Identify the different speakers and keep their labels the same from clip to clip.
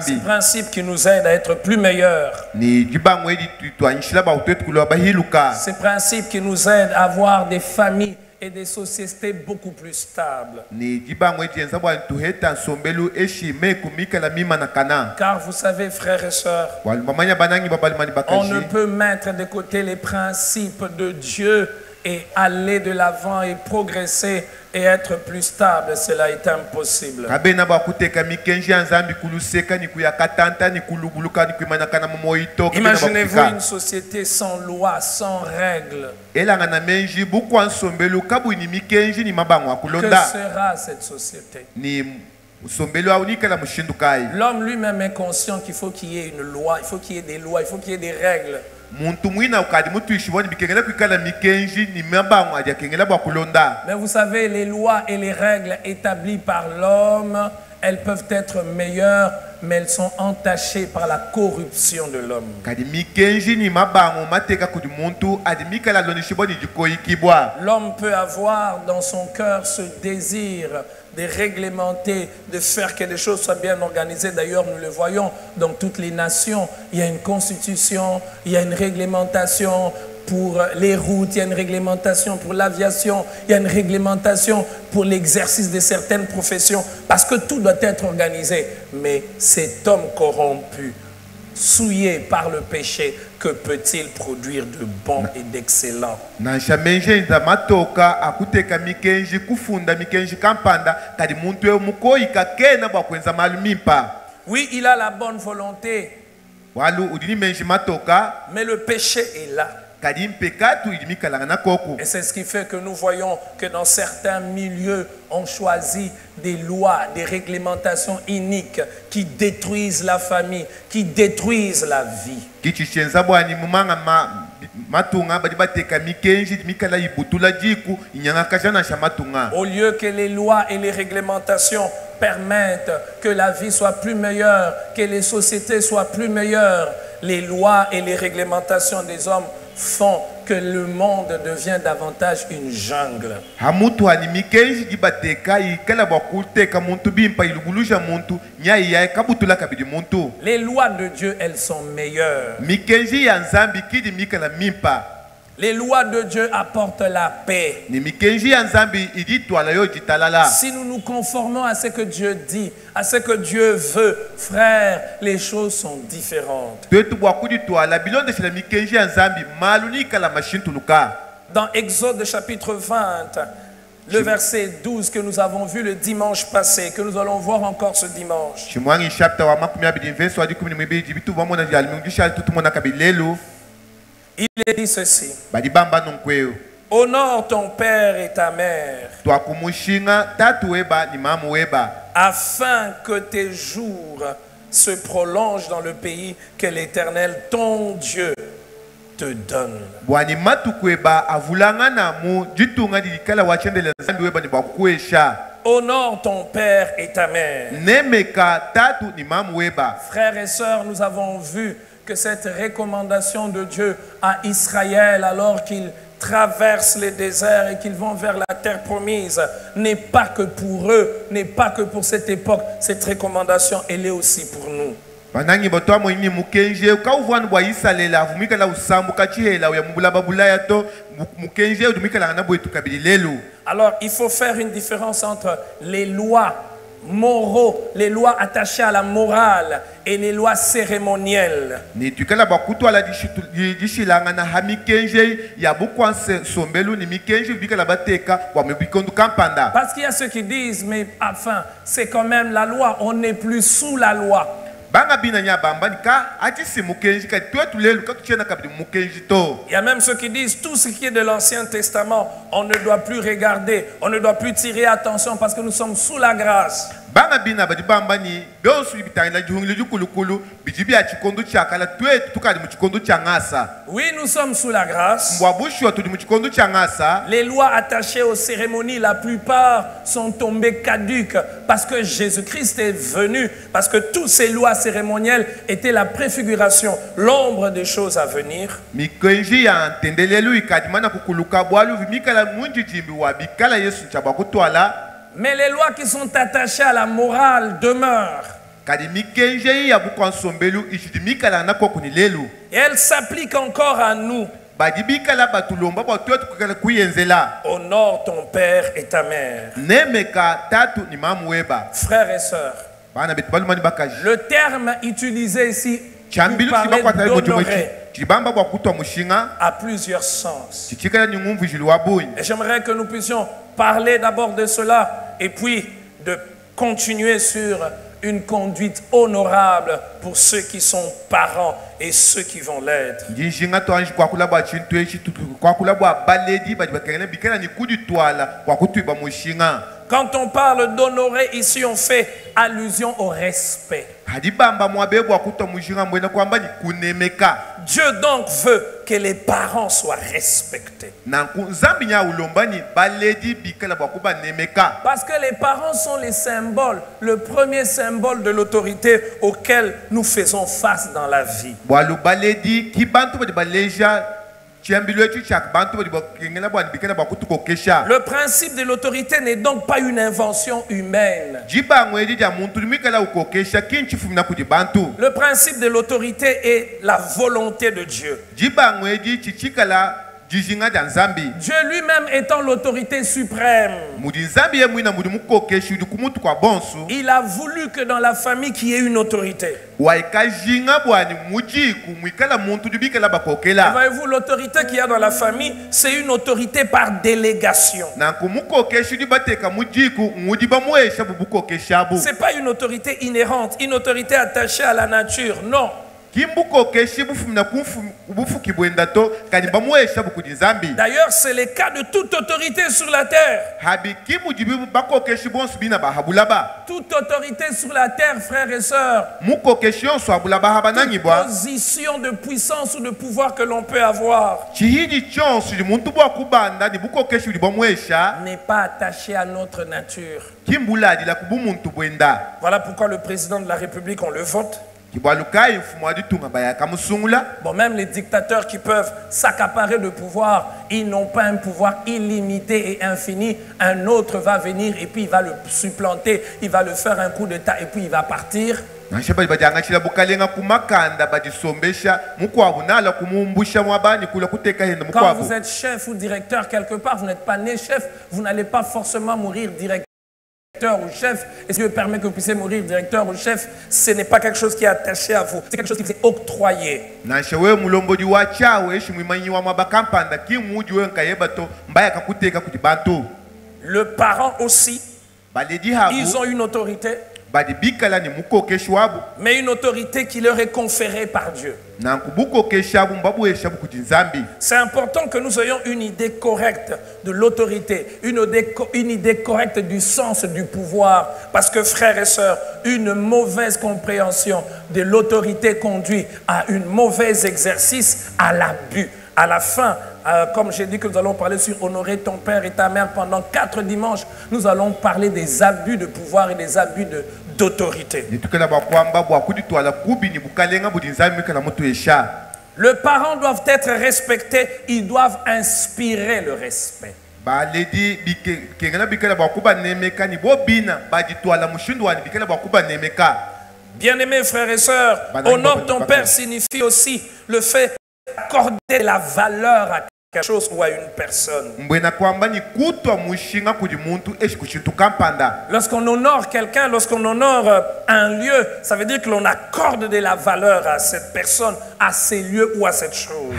Speaker 1: Ces principes qui nous aident à être plus meilleurs. Ces principes qui nous aident à avoir des familles et des sociétés beaucoup plus stables. Car vous savez, frères et sœurs, on ne peut mettre de côté les principes de Dieu et aller de l'avant et progresser et être plus stable. Cela est impossible. Imaginez-vous une société sans loi, sans règles. Que sera cette société? L'homme lui-même est conscient qu'il faut qu'il y ait une loi, il faut qu'il y ait des lois, il faut qu'il y ait des règles. Mais vous savez, les lois et les règles établies par l'homme, elles peuvent être meilleures, mais elles sont entachées par la corruption de l'homme. L'homme peut avoir dans son cœur ce désir de réglementer, de faire que les choses soient bien organisées. D'ailleurs, nous le voyons dans toutes les nations. Il y a une constitution, il y a une réglementation pour les routes, il y a une réglementation pour l'aviation, il y a une réglementation pour l'exercice de certaines professions, parce que tout doit être organisé. Mais cet homme corrompu, souillé par le péché, que peut-il produire de bon et d'excellent? Oui, il a la bonne volonté, mais le péché est là. Et c'est ce qui fait que nous voyons que dans certains milieux, on choisit des lois, des réglementations iniques qui détruisent la famille, qui détruisent la vie. Au lieu que les lois et les réglementations permettent que la vie soit plus meilleure, que les sociétés soient plus meilleures, les lois et les réglementations des hommes font que le monde devient davantage une jungle. Les lois de Dieu, elles sont meilleures. Les lois de Dieu apportent la paix. Si nous nous conformons à ce que Dieu dit, à ce que Dieu veut, frère, les choses sont différentes. Dans Exode chapitre 20, le verset 12 que nous avons vu le dimanche passé, que nous allons voir encore ce dimanche. Il est dit ceci: honore ton père et ta mère, afin que tes jours se prolongent dans le pays que l'Éternel, ton Dieu, te donne. Honore ton père et ta mère. Frères et sœurs, nous avons vu que cette recommandation de Dieu à Israël alors qu'ils traversent les déserts et qu'ils vont vers la terre promise n'est pas que pour eux, n'est pas que pour cette époque. Cette recommandation, elle est aussi pour nous. Alors il faut faire une différence entre les lois moraux, les lois attachées à la morale et les lois cérémonielles. Parce qu'il y a ceux qui disent, mais enfin, c'est quand même la loi, on n'est plus sous la loi. Il y a même ceux qui disent tout ce qui est de l'Ancien Testament, on ne doit plus regarder, on ne doit plus tirer attention parce que nous sommes sous la grâce. Oui, nous sommes sous la grâce. Les lois attachées aux cérémonies, la plupart sont tombées caduques parce que Jésus-Christ est venu, parce que toutes ces lois cérémonielles étaient la préfiguration, l'ombre des choses à venir. Mais les lois qui sont attachées à la morale demeurent.
Speaker 2: Et
Speaker 1: elles s'appliquent encore à nous. Honore ton père et ta mère. Frères et sœurs, le terme utilisé ici pour parler d'honorer a plusieurs sens. Et j'aimerais que nous puissions parler d'abord de cela et puis de continuer sur une conduite honorable pour ceux qui sont parents et ceux qui vont l'être. Quand on parle d'honorer, ici on fait allusion au respect. Dieu donc veut que les parents soient respectés. Parce que les parents sont les symboles, le premier symbole de l'autorité auquel nous faisons face dans la vie. Le principe de l'autorité n'est donc pas une invention humaine. Le principe de l'autorité est la volonté de Dieu. Dieu lui-même étant l'autorité suprême, il a voulu que dans la famille qu'il y ait une autorité. Et voyez-vous, l'autorité qu'il y a dans la famille, c'est une autorité par délégation. Ce n'est pas une autorité inhérente, une autorité attachée à la nature, non. D'ailleurs, c'est le cas de toute autorité sur la terre. Toute autorité sur la terre, frères et sœurs, toute position de puissance ou de pouvoir que l'on peut avoir n'est pas attachée à notre nature. Voilà pourquoi le président de la République, on le vote. Bon, même les dictateurs qui peuvent s'accaparer de pouvoir, ils n'ont pas un pouvoir illimité et infini. Un autre va venir et puis il va le supplanter, il va le faire un coup d'état et puis il va partir. Quand vous êtes chef ou directeur quelque part, vous n'êtes pas né chef, vous n'allez pas forcément mourir directeur ou chef. Et ce qui permet que vous puissiez mourir directeur ou chef, ce n'est pas quelque chose qui est attaché à vous, c'est quelque chose qui vous est octroyé. Le parent aussi, ils ont une autorité, mais une autorité qui leur est conférée par Dieu. C'est important que nous ayons une idée correcte de l'autorité, une idée correcte du sens du pouvoir. Parce que, frères et sœurs, une mauvaise compréhension de l'autorité conduit à un mauvais exercice, à l'abus. À la fin, comme j'ai dit que nous allons parler sur honorer ton père et ta mère pendant 4 dimanches, nous allons parler des abus de pouvoir et des abus d'autorité. Les parents doivent être respectés, ils doivent inspirer le respect. Bien-aimés frères et sœurs, honore ton père signifie aussi le fait d'accorder la valeur à quelque chose ou à une personne. Lorsqu'on honore quelqu'un, lorsqu'on honore un lieu, ça veut dire que l'on accorde de la valeur à cette personne, à ces lieux ou à cette chose.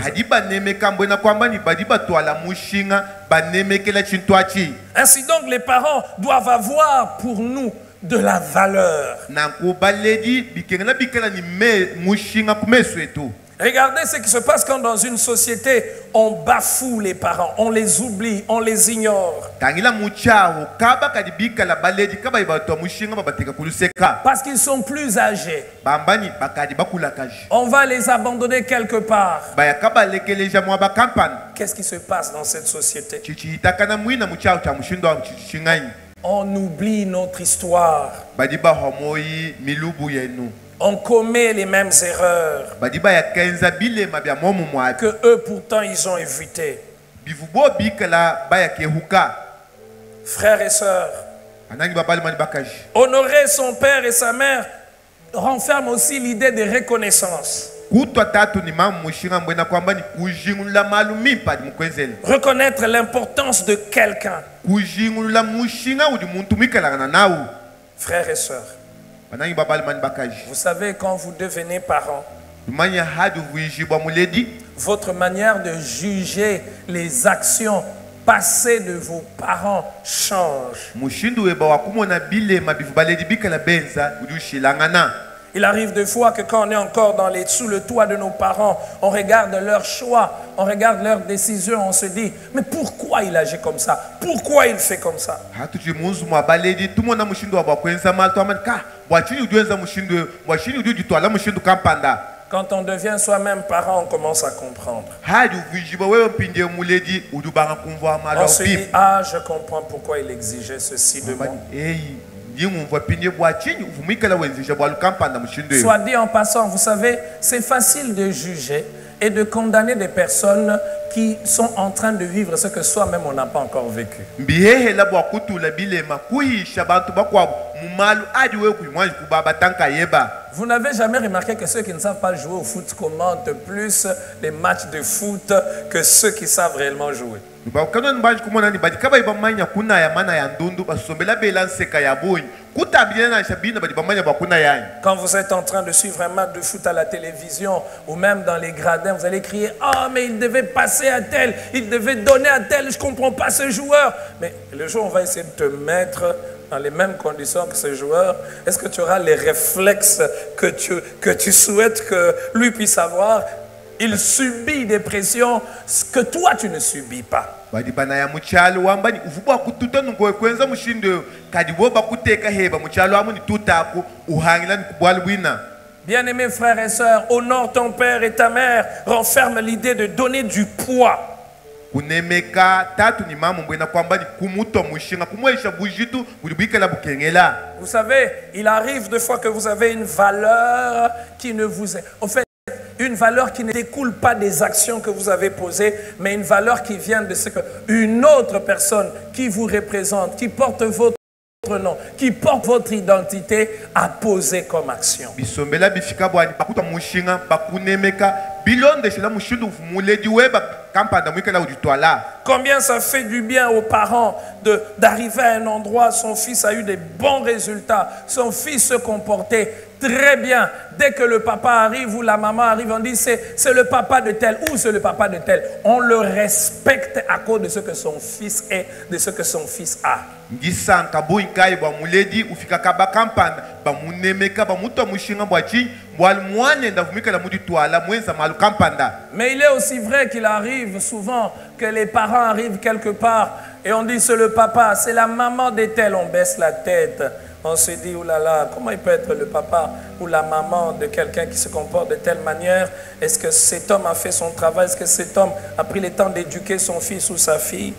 Speaker 1: Ainsi donc, les parents doivent avoir pour nous de la valeur. Regardez ce qui se passe quand dans une société, on bafoue les parents, on les oublie, on les ignore. Parce qu'ils sont plus âgés. On va les abandonner quelque part. Qu'est-ce qui se passe dans cette société? On oublie notre histoire. On commet les mêmes erreurs que eux pourtant ils ont évité. Frères et sœurs, Honorer son père et sa mère renferme aussi l'idée de reconnaissance. Reconnaître l'importance de quelqu'un. Frères et sœurs, vous savez, quand vous devenez parents, votre manière de juger les actions passées de vos parents change. Il arrive des fois que quand on est encore sous le toit de nos parents, on regarde leurs choix, on regarde leurs décisions, on se dit, mais pourquoi il agit comme ça? Pourquoi il fait comme ça? Quand on devient soi-même parent, on commence à comprendre. On se dit, ah, je comprends pourquoi il exigeait ceci de moi. Soit dit en passant, vous savez, c'est facile de juger et de condamner des personnes qui sont en train de vivre ce que soi-même on n'a pas encore vécu. Vous n'avez jamais remarqué que ceux qui ne savent pas jouer au foot commentent plus les matchs de foot que ceux qui savent réellement jouer. Quand vous êtes en train de suivre un match de foot à la télévision ou même dans les gradins, vous allez crier « Ah, mais il devait passer à tel, il devait donner à tel, je ne comprends pas ce joueur. » Mais le jour où on va essayer de te mettre dans les mêmes conditions que ce joueur, est-ce que tu auras les réflexes que tu souhaites que lui puisse avoir? Il subit des pressions que toi tu ne subis pas. Bien-aimés frères et sœurs, honore ton père et ta mère, renferme l'idée de donner du poids. Vous savez, il arrive des fois que vous avez une valeur qui ne vous est... En fait, une valeur qui ne découle pas des actions que vous avez posées, mais une valeur qui vient de ce que une autre personne qui vous représente, qui porte votre nom, qui porte votre identité, a posé comme action. Combien ça fait du bien aux parents d'arriver à un endroit, son fils a eu des bons résultats, son fils se comportait très bien. Dès que le papa arrive ou la maman arrive, on dit c'est le papa de tel ou c'est le papa de tel. On le respecte à cause de ce que son fils est, de ce que son fils a. Mais il est aussi vrai qu'il arrive souvent que les parents arrivent quelque part et on dit c'est le papa, c'est la maman de tel, on baisse la tête. On se dit, oh là là, comment il peut être le papa ou la maman de quelqu'un qui se comporte de telle manière? Est-ce que cet homme a fait son travail? Est-ce que cet homme a pris le temps d'éduquer son fils ou sa fille?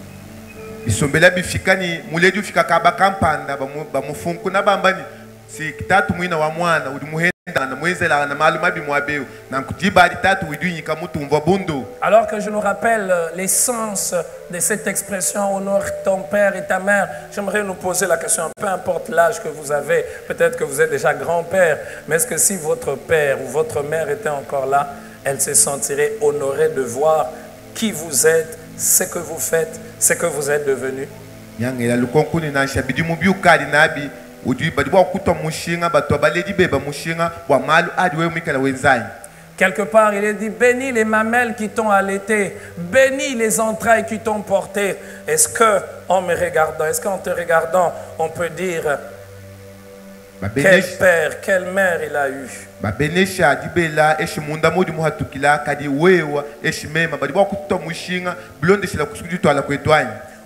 Speaker 1: Alors que je nous rappelle l'essence de cette expression honore ton père et ta mère, j'aimerais nous poser la question, peu importe l'âge que vous avez, peut-être que vous êtes déjà grand-père, mais est-ce que si votre père ou votre mère était encore là, elle se sentirait honorée de voir qui vous êtes, ce que vous faites, ce que vous êtes devenu? Quelque part, il est dit, bénis les mamelles qui t'ont allaité, bénis les entrailles qui t'ont porté. Est-ce qu'en me regardant, est-ce qu'en te regardant, on peut dire, quel père, quelle mère il a eu?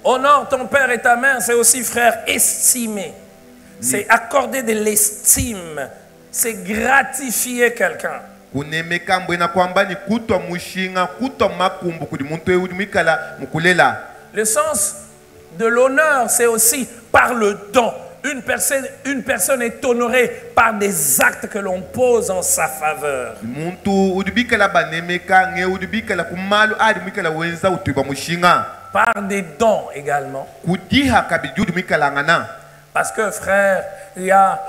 Speaker 1: Honore ton père et ta mère, c'est aussi, frère, estimer. C'est accorder de l'estime. C'est gratifier quelqu'un. Le sens de l'honneur, c'est aussi par le don. Une personne est honorée par des actes que l'on pose en sa faveur. Par des dons également. Parce que frère, il y a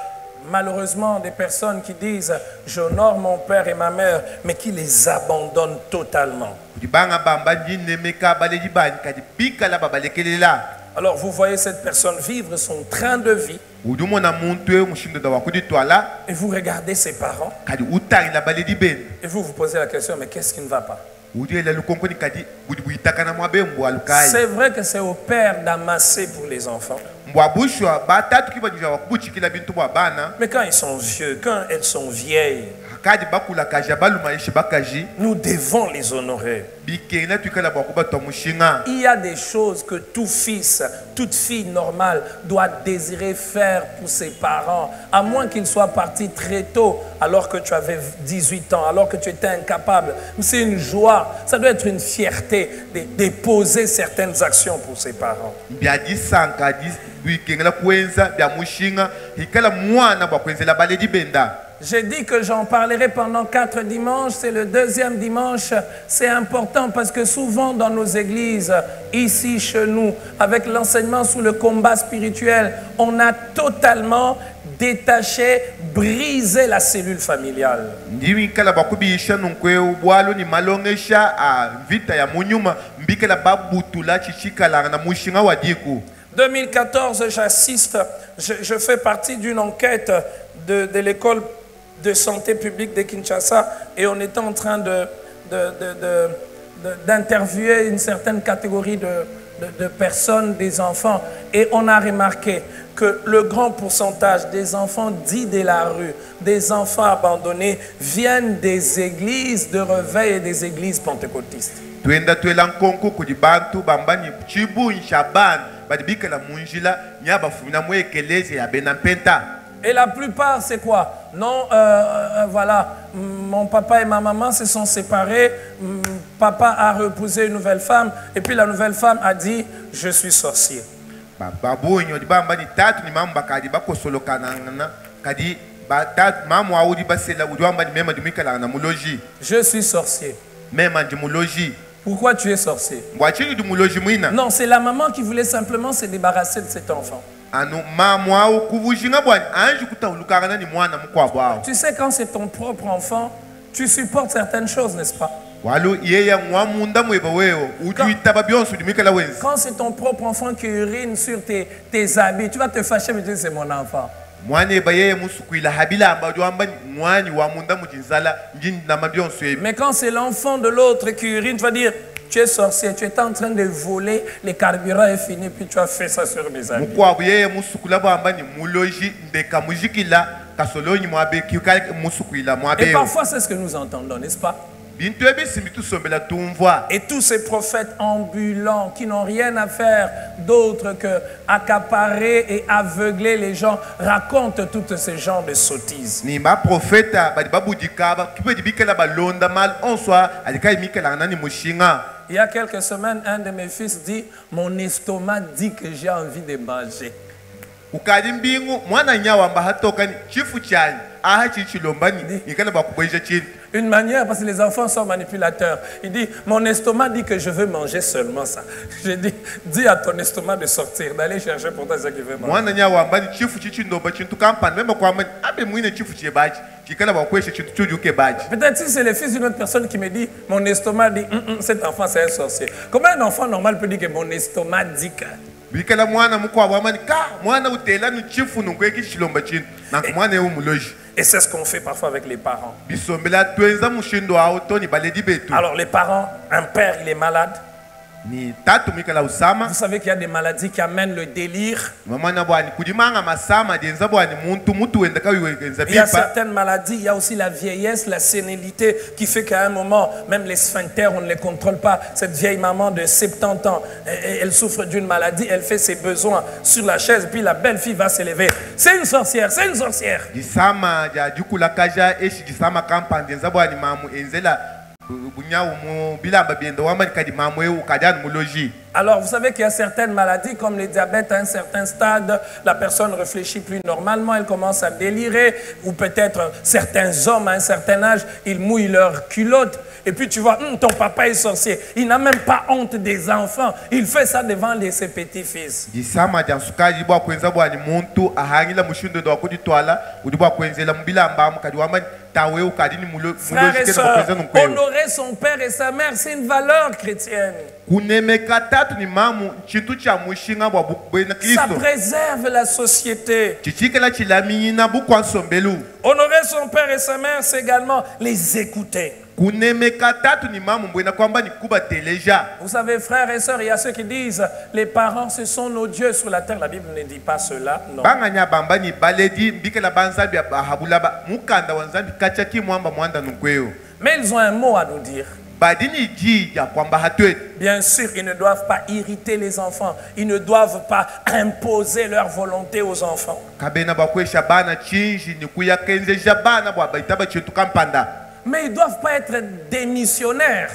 Speaker 1: malheureusement des personnes qui disent j'honore mon père et ma mère, mais qui les abandonnent totalement. Alors vous voyez cette personne vivre son train de vie et vous regardez ses parents et vous vous posez la question, mais qu'est-ce qui ne va pas? C'est vrai que c'est au père d'amasser pour les enfants. Mais quand ils sont vieux, quand elles sont vieilles, nous devons les honorer. Il y a des choses que tout fils, toute fille normale doit désirer faire pour ses parents, à moins qu'ils soient partis très tôt, alors que tu avais 18 ans, alors que tu étais incapable. C'est une joie, ça doit être une fierté de poser certaines actions pour ses parents. J'ai dit que j'en parlerai pendant 4 dimanches. C'est le 2e dimanche. C'est important parce que souvent dans nos églises, ici chez nous, avec l'enseignement sur le combat spirituel, on a totalement détaché, brisé la cellule familiale. 2014, j'assiste, je fais partie d'une enquête de l'école de santé publique de Kinshasa et on était en train d'interviewer une certaine catégorie de personnes, des enfants, et on a remarqué que le grand pourcentage des enfants dits de la rue, des enfants abandonnés, viennent des églises de réveil et des églises pentecôtistes. Et la plupart, c'est quoi? Non, voilà, mon papa et ma maman se sont séparés, papa a épousé une nouvelle femme, et puis la nouvelle femme a dit, je suis sorcier. Je suis sorcier. Pourquoi tu es sorcier? Non, c'est la maman qui voulait simplement se débarrasser de cet enfant. Tu sais, quand c'est ton propre enfant, tu supportes certaines choses, n'est-ce pas? Quand c'est ton propre enfant qui urine sur tes habits, tu vas te fâcher, mais tu dis c'est mon enfant. Mais quand c'est l'enfant de l'autre qui urine, tu vas dire tu es sorcier, tu étais en train de voler, les carburants est fini, puis tu as fait ça sur mes amis. Et parfois c'est ce que nous entendons, n'est-ce pas? Et tous ces prophètes ambulants qui n'ont rien à faire d'autre que accaparer et aveugler les gens racontent tous ces genres de sottises. Il y a quelques semaines, un de mes fils dit, mon estomac dit que j'ai envie de manger. Une manière, parce que les enfants sont manipulateurs. Il dit, mon estomac dit que je veux manger seulement ça. Je dis, dis à ton estomac de sortir, d'aller chercher pour toi ce qu'il veut manger. Peut-être si c'est le fils d'une autre personne qui me dit, mon estomac dit, cet enfant c'est un sorcier. Comment un enfant normal peut dire que mon estomac dit que... Et c'est ce qu'on fait parfois avec les parents. Alors les parents, un père il est malade. Vous savez qu'il y a des maladies qui amènent le délire. Il y a certaines maladies, il y a aussi la vieillesse, la sénilité qui fait qu'à un moment, même les sphincters, on ne les contrôle pas. Cette vieille maman de 70 ans, elle souffre d'une maladie, elle fait ses besoins sur la chaise, puis la belle fille va s'élever. C'est une sorcière, c'est une sorcière. Alors, vous savez qu'il y a certaines maladies, comme le diabète, à un certain stade, la personne ne réfléchit plus normalement, elle commence à délirer, ou peut-être certains hommes, à un certain âge, ils mouillent leurs culottes, et puis tu vois, ton papa est sorcier, il n'a même pas honte des enfants, il fait ça devant ses petits-fils. Frères et sœurs, honorer son père et sa mère, c'est une valeur chrétienne. Ça préserve la société. Honorer son père et sa mère, c'est également les écouter. Vous savez, frères et sœurs, il y a ceux qui disent les parents, ce sont nos dieux sur la terre. La Bible ne dit pas cela, non. Mais ils ont un mot à nous dire. Bien sûr, ils ne doivent pas irriter les enfants. Ils ne doivent pas imposer leur volonté aux enfants. Mais ils ne doivent pas être démissionnaires.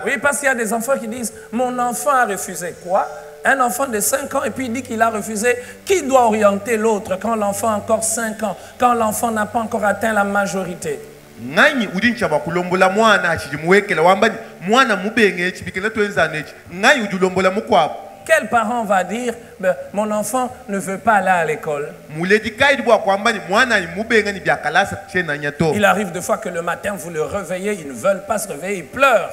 Speaker 1: Oui, parce qu'il y a des enfants qui disent « Mon enfant a refusé quoi ?» Un enfant de 5 ans et puis il dit qu'il a refusé. Qui doit orienter l'autre quand l'enfant a encore 5 ans, quand l'enfant n'a pas encore atteint la majorité? Quel parent va dire mon enfant ne veut pas aller à l'école? Il arrive des fois que le matin vous le réveillez, ils ne veulent pas se réveiller, ils pleurent.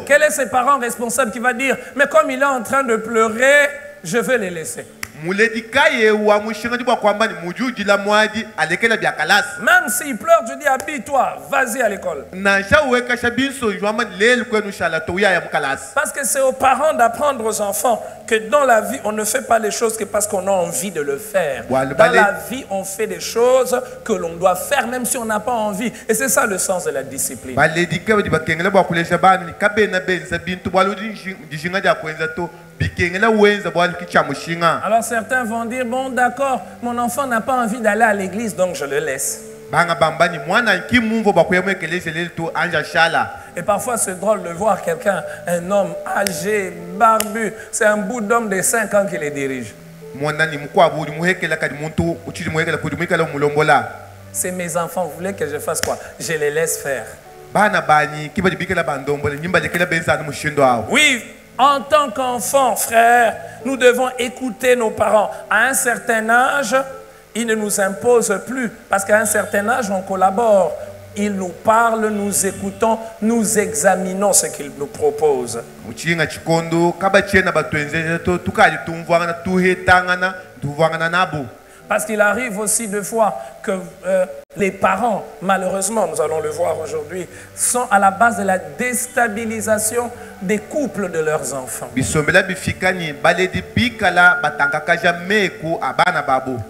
Speaker 1: Quel est ce parent responsable qui va dire mais comme il est en train de pleurer, je vais les laisser? Même s'il pleure, je dis habille-toi, vas-y à l'école. Parce que c'est aux parents d'apprendre aux enfants que dans la vie, on ne fait pas les choses que parce qu'on a envie de le faire. Dans la vie, on fait des choses que l'on doit faire même si on n'a pas envie. Et c'est ça le sens de la discipline. Alors certains vont dire, bon d'accord, mon enfant n'a pas envie d'aller à l'église, donc je le laisse. Et parfois c'est drôle de voir quelqu'un, un homme âgé, barbu, c'est un bout d'homme de 5 ans qui les dirige. C'est mes enfants, vous voulez que je fasse quoi? Je les laisse faire. Oui. En tant qu'enfants, frères, nous devons écouter nos parents. À un certain âge, ils ne nous imposent plus. Parce qu'à un certain âge, on collabore. Ils nous parlent, nous écoutons, nous examinons ce qu'ils nous proposent. Parce qu'il arrive aussi des fois que les parents, malheureusement, nous allons le voir aujourd'hui, sont à la base de la déstabilisation des couples de leurs enfants.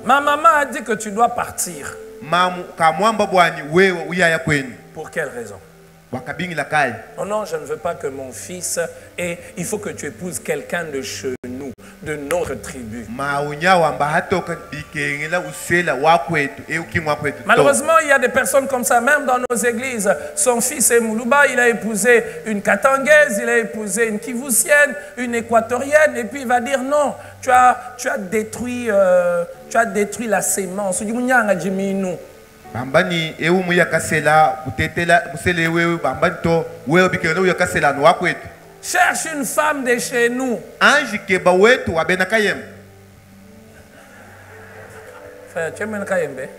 Speaker 1: Ma maman a dit que tu dois partir. Pour quelle raison? Oh non, je ne veux pas que mon fils ait... Il faut que tu épouses quelqu'un de chez nous, de notre tribu. Malheureusement, il y a des personnes comme ça, même dans nos églises. Son fils est Moulouba, il a épousé une Katangaise, il a épousé une Kivusienne, une Équatorienne, et puis il va dire non, tu as détruit la sémence.
Speaker 2: Bambani eu muya kasela utetela musele wewe bambanto wewe bikeno uya kasela no wakwetu.
Speaker 1: Cherche une femme de chez nous.
Speaker 2: Ange keba wetu wabena kayem.
Speaker 1: Frère, tu aimes le Kayembe?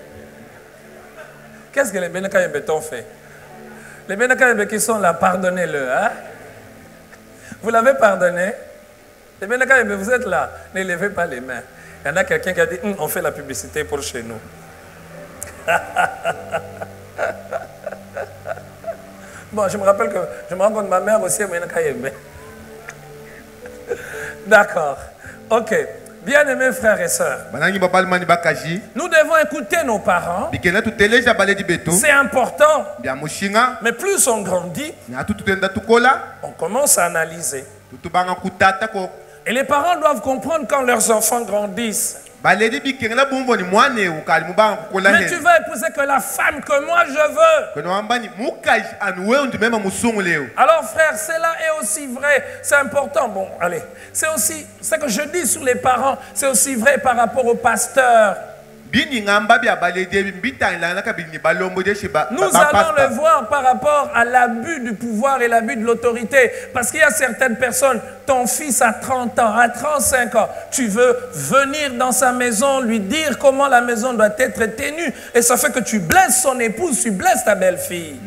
Speaker 1: Qu'est-ce que les Benakayembe t'ont fait? Les Benakayembe qui sont là, pardonnez-le. Hein? Vous l'avez pardonné? Les Benakayembe, vous êtes là. Ne levez pas les mains. Il y en a quelqu'un qui a dit on fait la publicité pour chez nous. Bon, je me rappelle que je me rends compte ma mère aussi est Benakayembe. D'accord. Ok. Bien-aimés frères et sœurs, nous devons écouter nos parents. C'est important. Mais plus on grandit, on commence à analyser. Et les parents doivent comprendre quand leurs enfants grandissent.
Speaker 2: baledi bikengela bombo ni mwane ukali mubanga kukola
Speaker 1: Mais tu veux épouser que la femme que moi je veux.
Speaker 2: kono ambani mukaji anuwe undi mema musungu leo.
Speaker 1: Alors frère, cela est aussi vrai, c'est important. Bon, allez, c'est aussi, ce que je dis sur les parents, c'est aussi vrai par rapport aux pasteurs. Nous allons le voir par rapport à l'abus du pouvoir et l'abus de l'autorité. Parce qu'il y a certaines personnes, ton fils a 30 ans, à 35 ans, tu veux venir dans sa maison, lui dire comment la maison doit être tenue. Et ça fait que tu blesses son épouse, tu blesses ta belle-fille.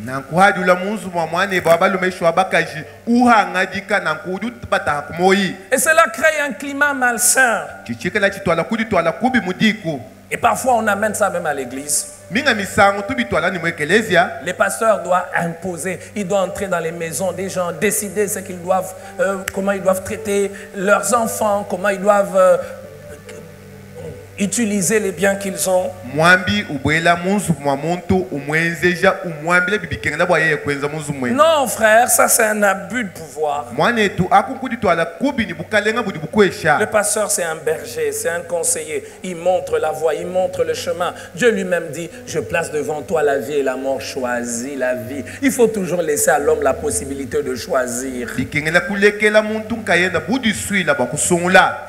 Speaker 1: Et cela crée un climat malsain. Et parfois, on amène ça même à l'église. Les pasteurs doivent imposer, ils doivent entrer dans les maisons des gens, décider ce qu'ils doivent, comment ils doivent traiter leurs enfants, comment ils doivent utiliser les biens qu'ils ont. Non, frère, ça c'est un abus de pouvoir. Le pasteur, c'est un berger, c'est un conseiller. Il montre la voie, il montre le chemin. Dieu lui-même dit, je place devant toi la vie et la mort, choisis la vie. Il faut toujours laisser à l'homme la possibilité de choisir.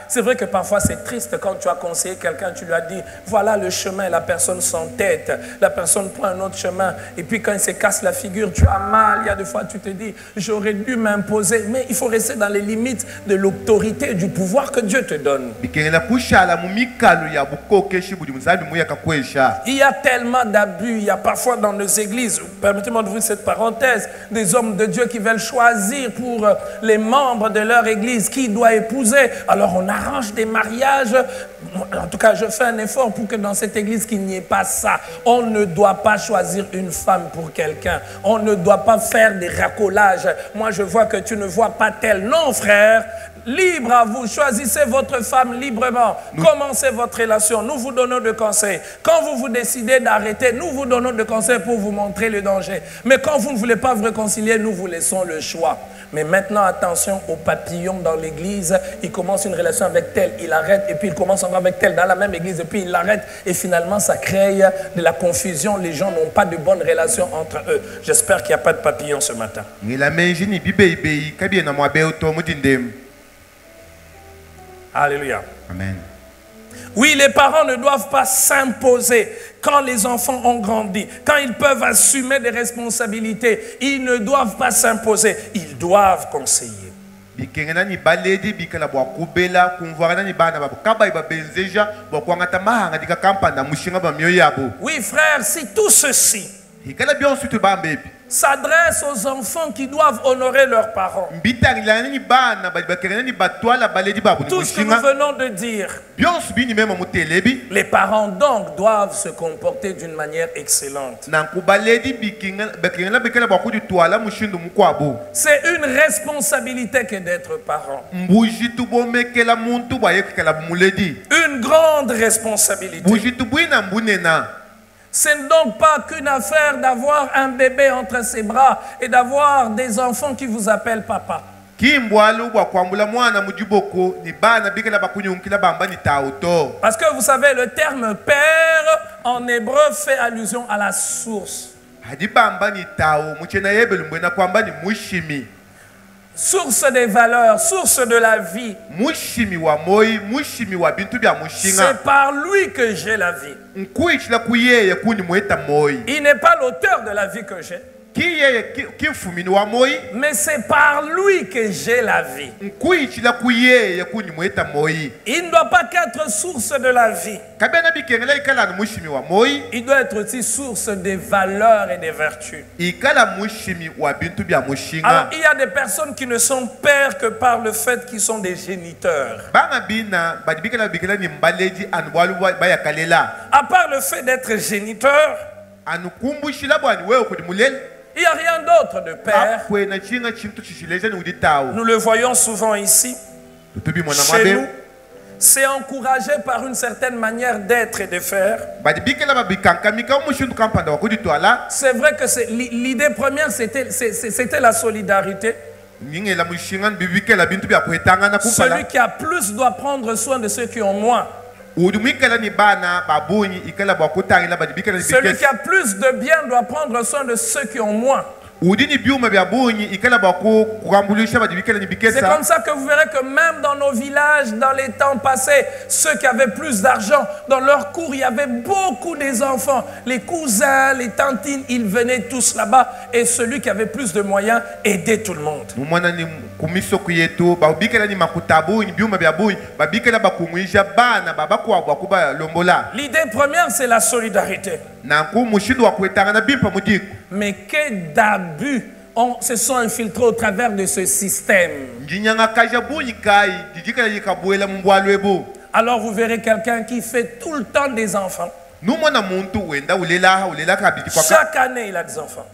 Speaker 1: C'est vrai que parfois c'est triste quand tu as conseillé quelqu'un, tu lui as dit, voilà le chemin, la personne s'entête, la personne prend un autre chemin, et puis quand il se casse la figure, tu as mal. Il y a des fois tu te dis, j'aurais dû m'imposer, mais il faut rester dans les limites de l'autorité et du pouvoir que Dieu te donne. Il y a tellement d'abus, il y a parfois dans nos églises, permettez-moi d'ouvrir cette parenthèse, des hommes de Dieu qui veulent choisir pour les membres de leur église qui doit épouser. Alors on arrange des mariages. En tout cas, je fais un effort pour que dans cette église, qu'il n'y ait pas ça. On ne doit pas choisir une femme pour quelqu'un. On ne doit pas faire des racolages. Moi, je vois que tu ne vois pas tel. Non, frère. Libre à vous, choisissez votre femme librement. Commencez votre relation, nous vous donnons des conseils. Quand vous vous décidez d'arrêter, nous vous donnons des conseils pour vous montrer le danger. Mais quand vous ne voulez pas vous réconcilier, nous vous laissons le choix. Mais maintenant, attention aux papillons dans l'église. Il commence une relation avec tel, il arrête, et puis il commence encore avec tel dans la même église, et puis il l'arrête. Et finalement, ça crée de la confusion. Les gens n'ont pas de bonnes relations entre eux. J'espère qu'il n'y a pas de papillons ce matin. Alléluia.
Speaker 2: Amen.
Speaker 1: Oui, les parents ne doivent pas s'imposer quand les enfants ont grandi, quand ils peuvent assumer des responsabilités. Ils ne doivent pas s'imposer, ils doivent conseiller. Oui, frère, si tout ceci s'adresse aux enfants qui doivent honorer leurs parents, tout ce que nous venons de dire, les parents donc doivent se comporter d'une manière excellente. C'est une responsabilité que d'être parent. Une grande responsabilité. Ce n'est donc pas qu'une affaire d'avoir un bébé entre ses bras et d'avoir des enfants qui vous appellent papa. Parce que vous savez, le terme père en hébreu fait allusion à la source. Source des valeurs, source de la vie. C'est par lui que j'ai la vie. Il n'est pas l'auteur de la vie que j'ai. Mais c'est par lui que j'ai la vie. Il ne doit pas qu'être source de la vie. Il doit être aussi source des valeurs et des vertus. Alors, il y a des personnes qui ne sont pères que par le fait qu'ils sont des géniteurs. À part le fait d'être géniteur, il n'y a rien d'autre de père. Nous le voyons souvent ici. Chez nous, c'est encouragé par une certaine manière d'être et de faire. C'est vrai que l'idée première, c'était la solidarité. Celui qui a plus doit prendre soin de ceux qui ont moins.
Speaker 2: Celui qui
Speaker 1: a plus de biens doit prendre soin de ceux qui ont moins. C'est comme ça que vous verrez que même dans nos villages, dans les temps passés, ceux qui avaient plus d'argent, dans leur cour, il y avait beaucoup des enfants. Les cousins, les tantines, ils venaient tous là-bas. Et celui qui avait plus de moyens aidait tout le monde. L'idée première, c'est la solidarité. Mais que d'abus se sont infiltrés au travers de ce système. Alors vous verrez quelqu'un qui fait tout le temps des enfants. Chaque année, il a des enfants.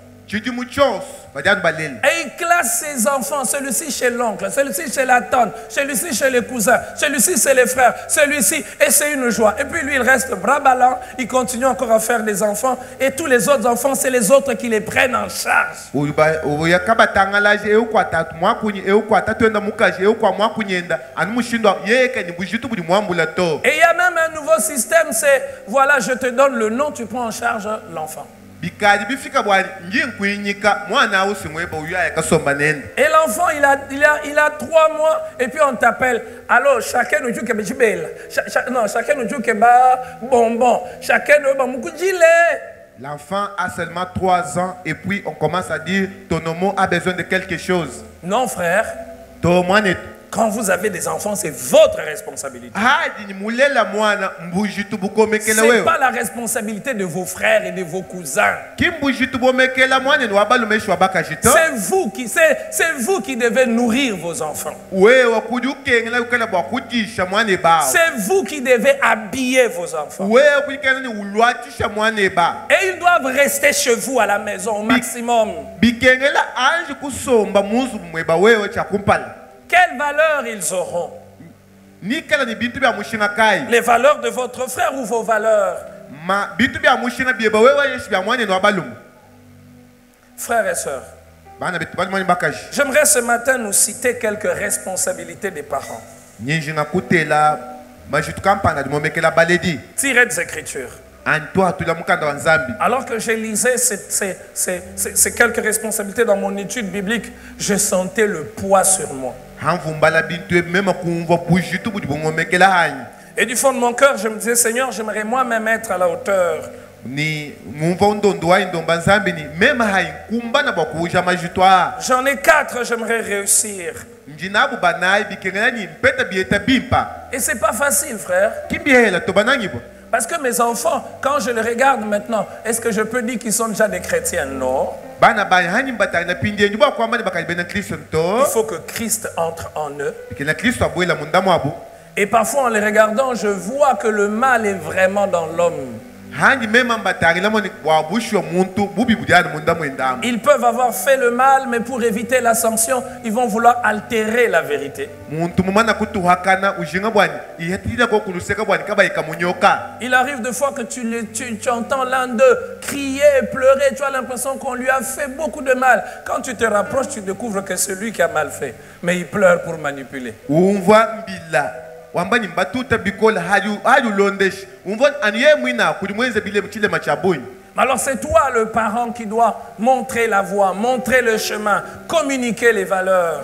Speaker 1: Et il classe ses enfants, celui-ci chez l'oncle, celui-ci chez la tante, celui-ci chez les cousins, celui-ci chez les frères, celui-ci, et c'est une joie. Et puis lui, il reste bras ballants, il continue encore à faire des enfants, et tous les autres enfants, c'est les autres qui les prennent en charge. Et il y a même un nouveau système, c'est, voilà, je te donne le nom, tu prends en charge l'enfant. Et l'enfant, il a 3 mois, et puis on t'appelle. Alors, chacun nous dit que c'est belle. Non, chacun nous dit que c'est bonbon. Chacun nous dit que c'est
Speaker 2: l'enfant a seulement 3 ans, et puis on commence à dire ton homo a besoin de quelque chose.
Speaker 1: Non, frère. Quand vous avez des enfants, c'est votre responsabilité. Ce n'est pas la responsabilité de vos frères et de vos cousins. C'est vous qui devez nourrir vos enfants. C'est vous qui devez habiller vos enfants. Et ils doivent rester chez vous à la maison au maximum. Quelle valeur ils auront? Les valeurs de votre frère ou vos valeurs? Frères et sœurs, j'aimerais ce matin nous citer quelques responsabilités des parents. Tirées des Écritures. Alors que je lisais ces quelques responsabilités dans mon étude biblique, je sentais le poids sur moi. Et du fond de mon cœur, je me disais, Seigneur, j'aimerais moi-même être à la hauteur. J'en ai 4, j'aimerais réussir. Et c'est pas facile, frère. Parce que mes enfants, quand je les regarde maintenant, est-ce que je peux dire qu'ils sont déjà des chrétiens? Non. Il faut que Christ entre en eux. Et parfois, en les regardant, je vois que le mal est vraiment dans l'homme. Ils peuvent avoir fait le mal, mais pour éviter la sanction, ils vont vouloir altérer la vérité. Il arrive de fois que tu entends l'un d'eux crier, pleurer, tu as l'impression qu'on lui a fait beaucoup de mal. Quand tu te rapproches, tu découvres que c'est lui qui a mal fait. Mais il pleure pour manipuler. Alors c'est toi le parent qui doit montrer la voie, montrer le chemin, communiquer les valeurs.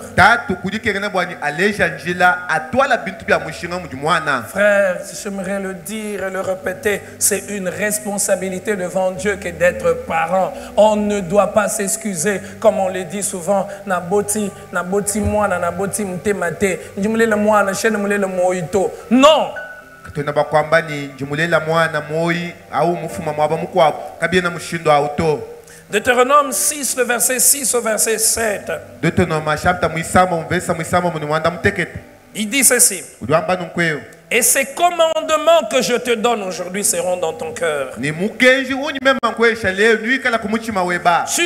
Speaker 1: Frère, j'aimerais le dire et le répéter, c'est une responsabilité devant Dieu que d'être parent. On ne doit pas s'excuser, comme on le dit souvent, non. Deutéronome 6, le verset 6 au verset 7. Il dit ceci. Et ces commandements que je te donne aujourd'hui seront dans ton cœur. Tu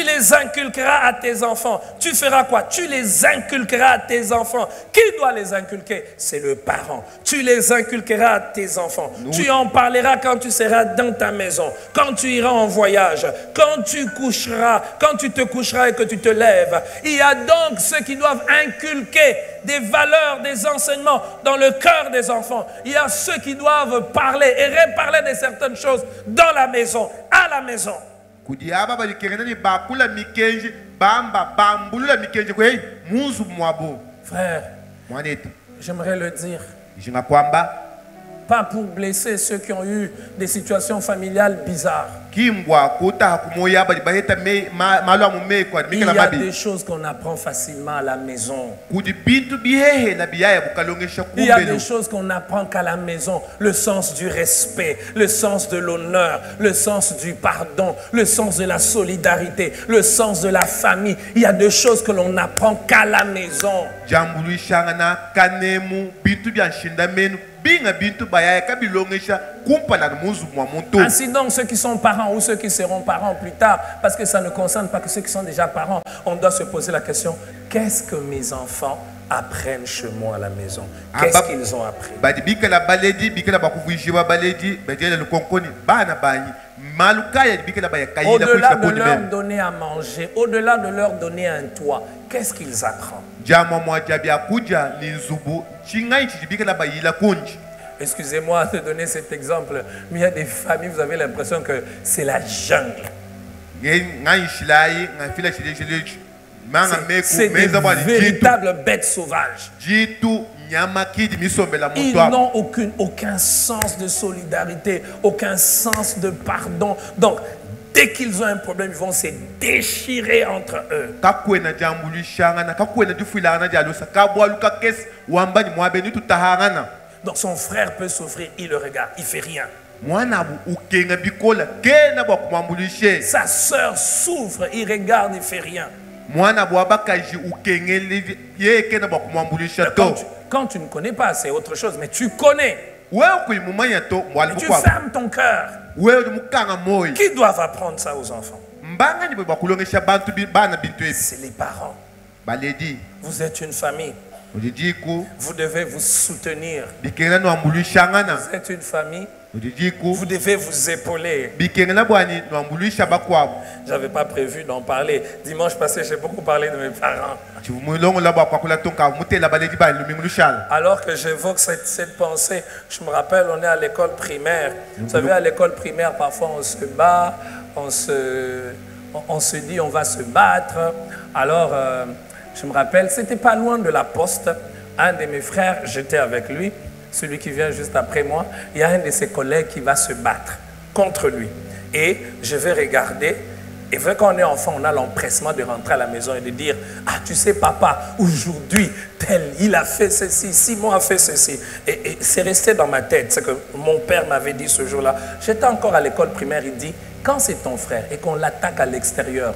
Speaker 1: les inculqueras à tes enfants. Tu feras quoi? Tu les inculqueras à tes enfants. Qui doit les inculquer? C'est le parent. Tu les inculqueras à tes enfants. Tu en parleras quand tu seras dans ta maison, quand tu iras en voyage, quand tu coucheras, quand tu te coucheras et que tu te lèves. Il y a donc ceux qui doivent inculquer des valeurs, des enseignements dans le cœur des enfants. Il y a ceux qui doivent parler et reparler de certaines choses dans la maison, à la maison. Frère, j'aimerais le dire. Pas pour blesser ceux qui ont eu des situations familiales bizarres. Il y a des choses qu'on apprend facilement à la maison. Il y a des choses qu'on apprend qu'à la maison. Le sens du respect, le sens de l'honneur, le sens du pardon, le sens de la solidarité, le sens de la famille. Il y a des choses que l'on apprend qu'à la maison. Ainsi donc, ceux qui sont parents ou ceux qui seront parents plus tard, parce que ça ne concerne pas que ceux qui sont déjà parents, on doit se poser la question, qu'est-ce que mes enfants apprennent chez moi à la maison? Qu'est-ce qu'ils ont appris? Au-delà de leur donner à manger, au-delà de leur donner un toit, qu'est-ce qu'ils apprennent? Excusez-moi de donner cet exemple, mais il y a des familles, vous avez l'impression que c'est la jungle. C'est des véritables bêtes sauvages. Ils n'ont aucun sens de solidarité, aucun sens de pardon. Donc, dès qu'ils ont un problème, ils vont se déchirer entre eux. Donc son frère peut souffrir, il le regarde, il ne fait rien. Sa soeur souffre, il regarde, il ne fait rien. Quand tu ne connais pas, c'est autre chose, mais tu connais. Et tu fermes ton cœur. Qui doivent apprendre ça aux enfants? C'est les parents. Vous êtes une famille. Vous devez vous soutenir. Vous êtes une famille. Vous devez vous épauler. Je n'avais pas prévu d'en parler. Dimanche passé, j'ai beaucoup parlé de mes parents. Alors que j'évoque cette pensée, je me rappelle, on est à l'école primaire. Vous savez, à l'école primaire, parfois on se bat, on se dit on va se battre. Alors, je me rappelle, c'était pas loin de la poste. Un de mes frères, j'étais avec lui. Celui qui vient juste après moi, il y a un de ses collègues qui va se battre contre lui. Et je vais regarder, et vu qu'on est enfant, on a l'empressement de rentrer à la maison et de dire, ah tu sais papa, aujourd'hui, tel, il a fait ceci, Simon a fait ceci. Et c'est resté dans ma tête, c'est que mon père m'avait dit ce jour-là. J'étais encore à l'école primaire, il dit, quand c'est ton frère et qu'on l'attaque à l'extérieur,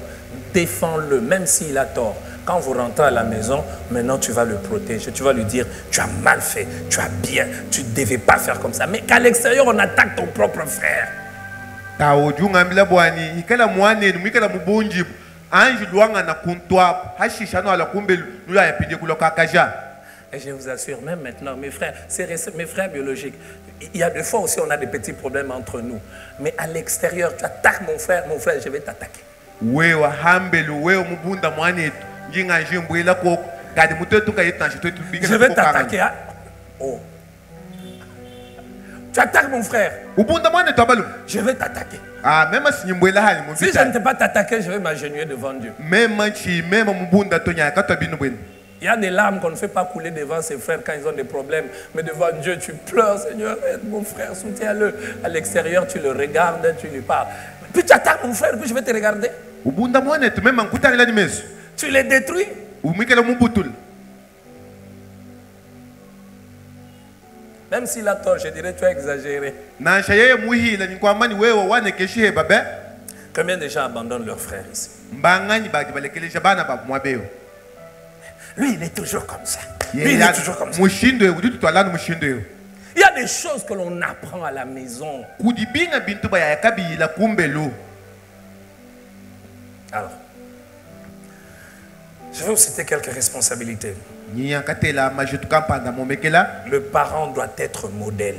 Speaker 1: défends-le, même s'il a tort. Quand vous rentrez à la maison, maintenant tu vas le protéger. Tu vas lui dire, tu as mal fait, tu as bien, tu ne devais pas faire comme ça. Mais qu'à l'extérieur, on attaque ton propre frère. Et je vous assure, même maintenant, mes frères, c'est mes frères biologiques. Il y a des fois aussi, on a des petits problèmes entre nous. Mais à l'extérieur, tu attaques mon frère, je vais t'attaquer. Je vais t'attaquer. Hein? Oh. Tu attaques mon frère. Je vais t'attaquer. Si je ne t'ai pas t'attaquer, je vais m'agenouiller devant Dieu. Il y a des larmes qu'on ne fait pas couler devant ses frères quand ils ont des problèmes. Mais devant Dieu, tu pleures. Seigneur, aide mon frère, soutiens-le. À l'extérieur, tu le regardes, tu lui parles. Puis tu attaques mon frère, puis je vais te regarder. Tu les détruis. Même s'il a tort, je dirais tu as exagéré. Combien de gens abandonnent leurs frères ici? Lui, il est toujours comme ça. Lui, il est toujours comme ça. Il y a des choses que l'on apprend à la maison. Alors, je vais vous citer quelques responsabilités. Le parent doit être modèle.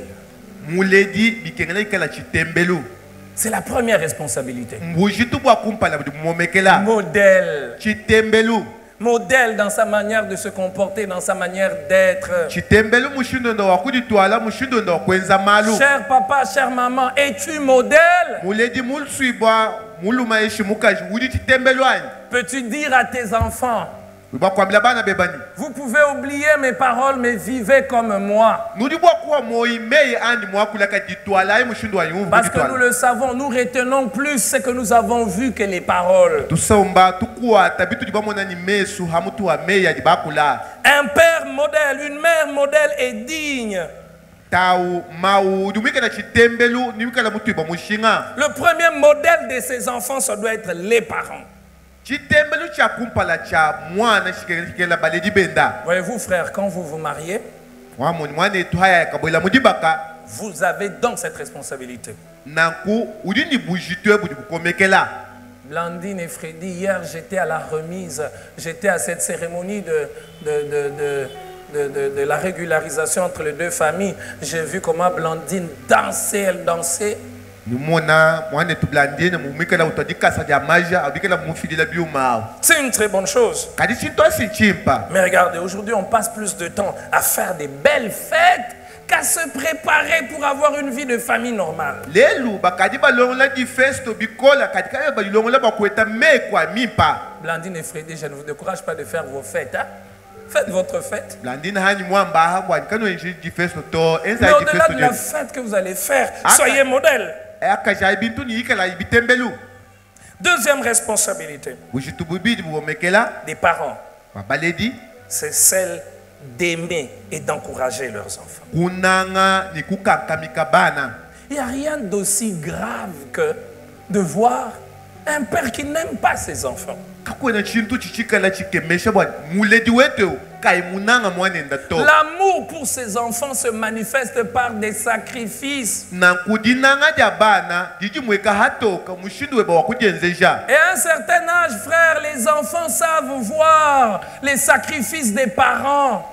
Speaker 1: C'est la première responsabilité. Modèle. modèle dans sa manière de se comporter, dans sa manière d'être. Cher papa, chère maman, es-tu modèle? Peux-tu dire à tes enfants, vous pouvez oublier mes paroles, mais vivez comme moi. Parce que nous le savons, nous retenons plus ce que nous avons vu que les paroles. Un père modèle, une mère modèle est digne. Le premier modèle de ses enfants, ça doit être les parents. Voyez-vous, frère, quand vous vous mariez, vous avez donc cette responsabilité. Blandine et Freddy, hier j'étais à la remise, j'étais à cette cérémonie de la régularisation entre les deux familles. J'ai vu comment Blandine dansait, elle dansait. C'est une très bonne chose. Mais regardez, aujourd'hui on passe plus de temps à faire des belles fêtes qu'à se préparer pour avoir une vie de famille normale. Blandine et Freddy, je ne vous décourage pas de faire vos fêtes. Hein? Faites votre fête. Mais au-delà de la fête que vous allez faire, soyez modèle. Deuxième responsabilité des parents, c'est celle d'aimer et d'encourager leurs enfants. Il n'y a rien d'aussi grave que de voir un père qui n'aime pas ses enfants. L'amour pour ses enfants se manifeste par des sacrifices. Et à un certain âge, frère, les enfants savent voir les sacrifices des parents.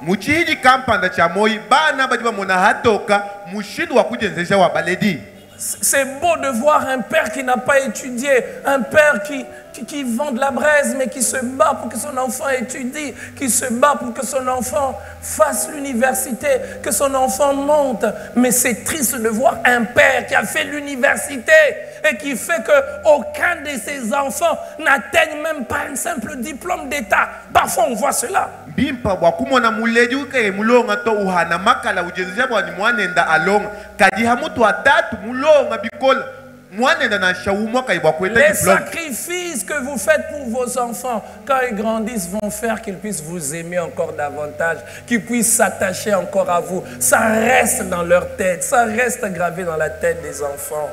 Speaker 1: C'est beau de voir un père qui n'a pas étudié, un père qui vend de la braise mais qui se bat pour que son enfant étudie, qui se bat pour que son enfant fasse l'université, que son enfant monte. Mais c'est triste de voir un père qui a fait l'université et qui fait qu'aucun de ses enfants n'atteigne même pas un simple diplôme d'État. Parfois on voit cela. Les sacrifices que vous faites pour vos enfants, quand ils grandissent, vont faire qu'ils puissent vous aimer encore davantage, qu'ils puissent s'attacher encore à vous. Ça reste dans leur tête, ça reste gravé dans la tête des enfants.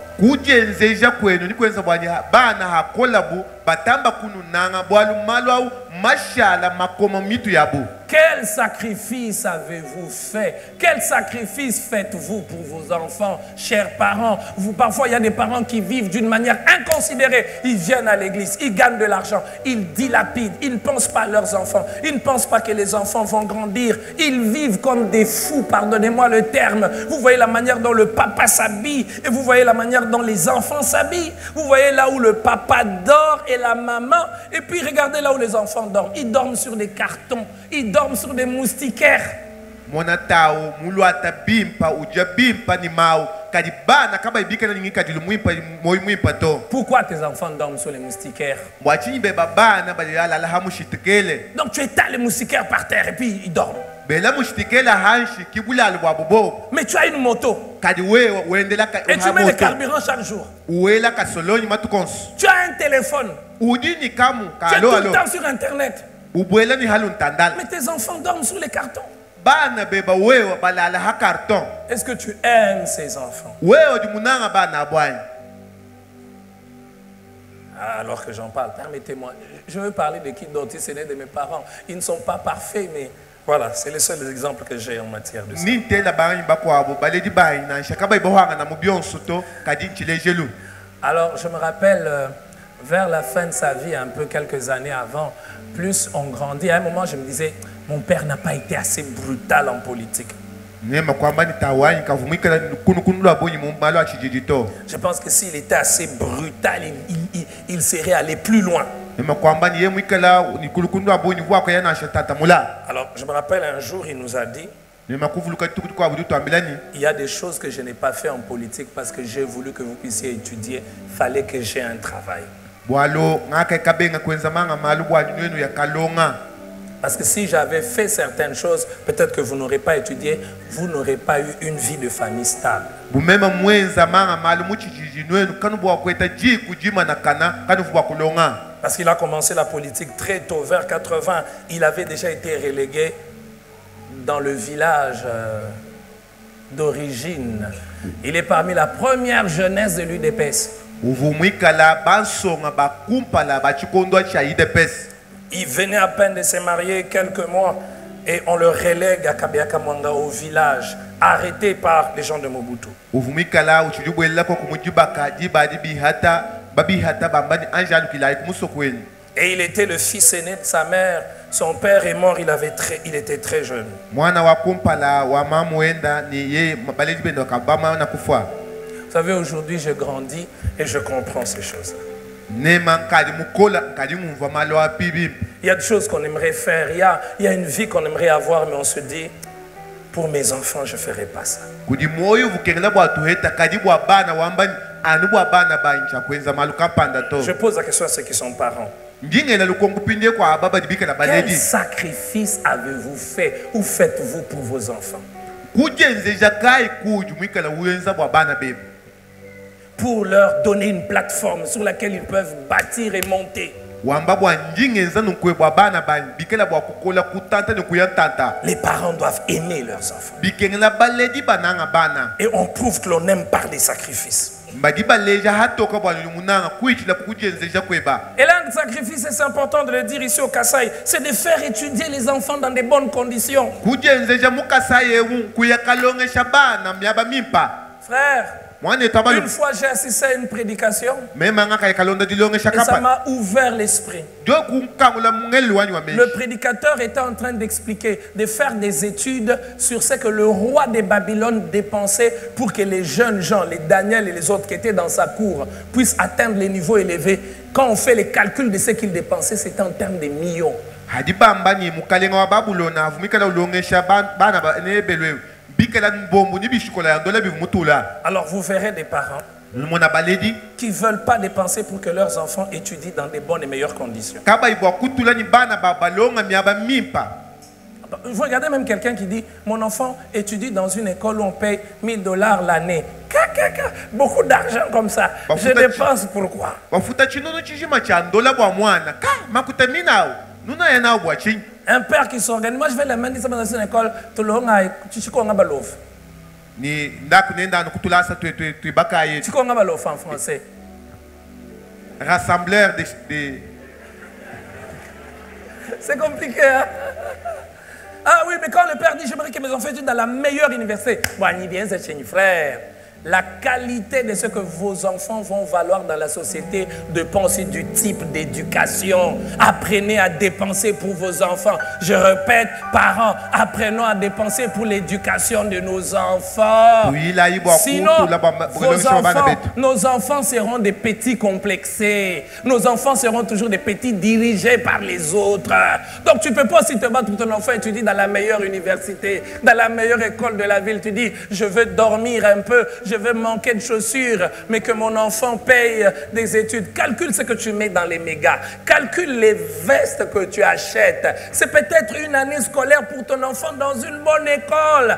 Speaker 1: Quel sacrifice avez-vous fait? Quel sacrifice faites-vous pour vos enfants, chers parents? Parfois, il y a des parents qui vivent d'une manière inconsidérée. Ils viennent à l'église, ils gagnent de l'argent, ils dilapident, ils ne pensent pas à leurs enfants, ils ne pensent pas que les enfants vont grandir. Ils vivent comme des fous, pardonnez-moi le terme. Vous voyez la manière dont le papa s'habille et vous voyez la manière dont les enfants s'habillent. Vous voyez là où le papa dort et la maman. Et puis regardez là où les enfants dorment. Ils dorment sur des cartons, ils dorment sur des moustiquaires. Pourquoi tes enfants dorment sur les moustiquaires? Donc tu étales les moustiquaires par terre et puis ils dorment. Mais tu as une moto et tu mets le carburant chaque jour. Tu as un téléphone. Tu es tout le temps sur internet. Mais tes enfants dorment sur les cartons. Est-ce que tu aimes ces enfants? Alors que j'en parle, permettez-moi. Je veux parler de qui d'autre? Ce n'est de mes parents. Ils ne sont pas parfaits, mais voilà, c'est le seul exemple que j'ai en matière de ça. Alors, je me rappelle, vers la fin de sa vie, un peu quelques années avant, plus on grandit. À un moment, je me disais, mon père n'a pas été assez brutal en politique. Je pense que s'il était assez brutal, il serait allé plus loin. Alors, je me rappelle un jour, il nous a dit, il y a des choses que je n'ai pas fait en politique parce que j'ai voulu que vous puissiez étudier. Il fallait que j'ai un travail. Parce que si j'avais fait certaines choses, peut-être que vous n'aurez pas étudié, vous n'aurez pas eu une vie de famille stable. Parce qu'il a commencé la politique très tôt, vers 80, il avait déjà été relégué dans le village d'origine. Il est parmi la première jeunesse de l'UDPS. Il venait à peine de se marier quelques mois et on le relègue à Kabiaka Mwanga au village, arrêté par les gens de Mobutu. Et il était le fils aîné de sa mère. Son père est mort, il était très jeune. Vous savez, aujourd'hui, je grandis et je comprends ces choses. Il y a des choses qu'on aimerait faire, il y a une vie qu'on aimerait avoir, mais on se dit, pour mes enfants, je ne ferai pas ça. Je pose la question à ceux qui sont parents. Quel sacrifice avez-vous fait ou faites-vous pour vos enfants? Pour leur donner une plateforme sur laquelle ils peuvent bâtir et monter. Les parents doivent aimer leurs enfants. Et on prouve que l'on aime par des sacrifices. Et là, un sacrifice, c'est important de le dire ici au Kasaï, c'est de faire étudier les enfants dans de bonnes conditions. Frère, une fois j'ai assisté à une prédication et ça m'a ouvert l'esprit. Le prédicateur était en train d'expliquer, de faire des études sur ce que le roi de Babylone dépensait pour que les jeunes gens, les Daniel et les autres qui étaient dans sa cour, puissent atteindre les niveaux élevés. Quand on fait les calculs de ce qu'il dépensait, c'était en termes de millions. Alors vous verrez des parents qui ne veulent pas dépenser pour que leurs enfants étudient dans de bonnes et meilleures conditions. Vous regardez même quelqu'un qui dit, mon enfant étudie dans une école où on paye $1000 l'année. Beaucoup d'argent comme ça. Je dépense pourquoi? Un père qui s'organise, moi je vais l'amener dans une école, en français.
Speaker 2: Rassembleur des...
Speaker 1: C'est compliqué, hein? Ah oui, mais quand le père dit, j'aimerais que mes enfants étudient dans la meilleure université. Bon, bien, c'est chez frère. La qualité de ce que vos enfants vont valoir dans la société dépend aussi du type d'éducation. Apprenez à dépenser pour vos enfants. Je répète, parents, apprenons à dépenser pour l'éducation de nos enfants. Sinon, nos enfants seront des petits complexés. Nos enfants seront toujours des petits dirigés par les autres. Donc tu ne peux pas aussi te battre pour ton enfant étudier dans la meilleure université, dans la meilleure école de la ville. Tu dis, je veux dormir un peu, je veux manquer de chaussures, mais que mon enfant paye des études. Calcule ce que tu mets dans les mégas. Calcule les vestes que tu achètes. C'est peut-être une année scolaire pour ton enfant dans une bonne école.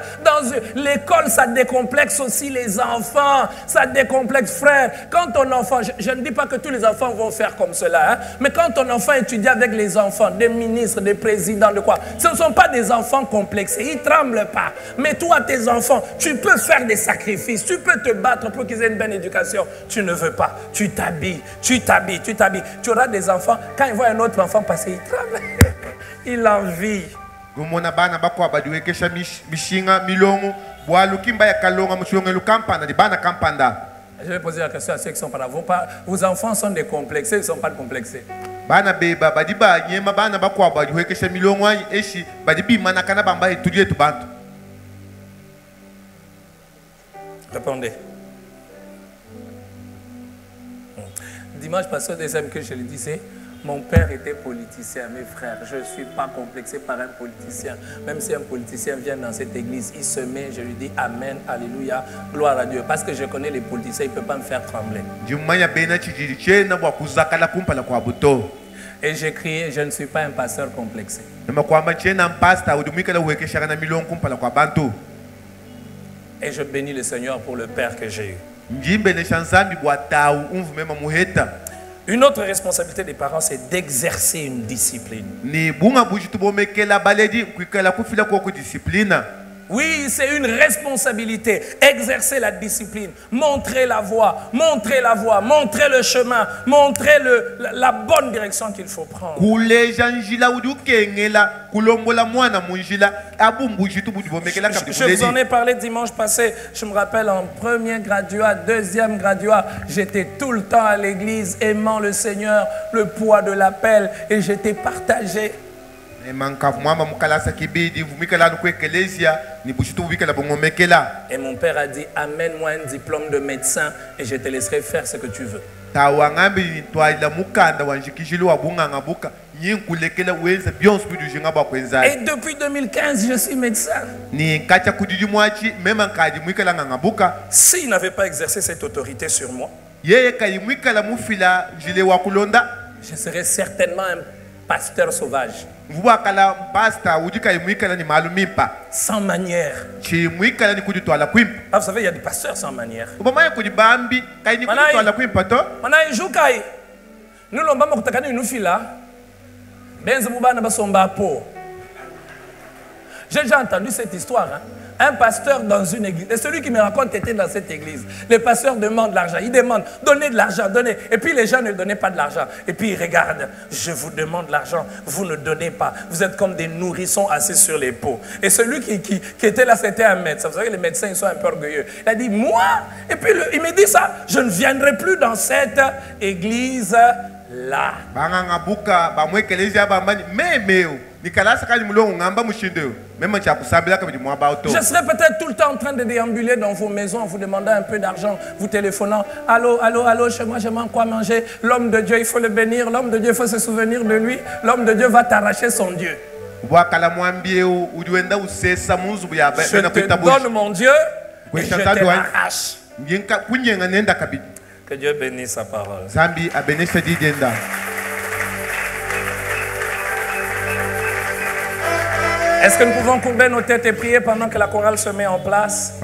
Speaker 1: L'école, ça décomplexe aussi les enfants. Ça décomplexe, frère. Quand ton enfant, je ne dis pas que tous les enfants vont faire comme cela, hein, mais quand ton enfant étudie avec les enfants, des ministres, des présidents, de quoi, ce ne sont pas des enfants complexés. Ils ne tremblent pas. Mais toi, tes enfants, tu peux faire des sacrifices. Tu peux te battre pour qu'ils aient une bonne éducation. Tu ne veux pas. Tu t'habilles. Tu auras des enfants. Quand ils voient un autre enfant passer, ils tremblent. Ils l'envient. Je vais poser la question à ceux qui sont par là. Vos enfants sont décomplexés, ils ne sont pas complexés. Répondez. Dimanche passé, au deuxième que je le disais, Mon père était politicien, mes frères. Je ne suis pas complexé par un politicien. Même si un politicien vient dans cette église, il se met, je lui dis Amen, Alléluia, gloire à Dieu. Parce que je connais les politiciens, ils ne peuvent pas me faire trembler. Et j'ai crié, je ne suis pas un pasteur complexé. Et je bénis le Seigneur pour le Père que j'ai eu. Une autre responsabilité des parents, c'est d'exercer une discipline. Oui, c'est une responsabilité. Exercer la discipline, montrer la voie, montrer le chemin, montrer la bonne direction qu'il faut prendre. Je vous en ai parlé dimanche passé. Je me rappelle en premier graduat, deuxième graduat, j'étais tout le temps à l'église, aimant le Seigneur, le poids de l'appel, et j'étais partagé. Et mon père a dit, amène-moi un diplôme de médecin et je te laisserai faire ce que tu veux. Et depuis 2015, je suis médecin. S'il n'avait pas exercé cette autorité sur moi, je serais certainement un pasteur sauvage. Sans manière. Ah, vous savez, il y a des pasteurs sans manière. J'ai déjà entendu cette histoire. Hein? Un pasteur dans une église. Et celui qui me raconte était dans cette église. Le pasteur demande de l'argent. Il demande, donnez de l'argent, donnez. Et puis les gens ne donnaient pas de l'argent. Et puis il regarde, je vous demande de l'argent, vous ne donnez pas. Vous êtes comme des nourrissons assis sur les pots. Et celui qui était là, c'était un médecin. Vous savez, les médecins, ils sont un peu orgueilleux. Il a dit, moi, et puis il me dit ça, je ne viendrai plus dans cette église-là. Je serai peut-être tout le temps en train de déambuler dans vos maisons en vous demandant un peu d'argent, vous téléphonant. Allô, allô, allô, chez moi, je manque quoi manger. L'homme de Dieu, il faut le bénir. L'homme de Dieu, il faut se souvenir de lui. L'homme de Dieu va t'arracher son Dieu. Je te donne mon Dieu et je te l'arrache. Que Dieu bénisse sa parole. Est-ce que nous pouvons courber nos têtes et prier pendant que la chorale se met en place?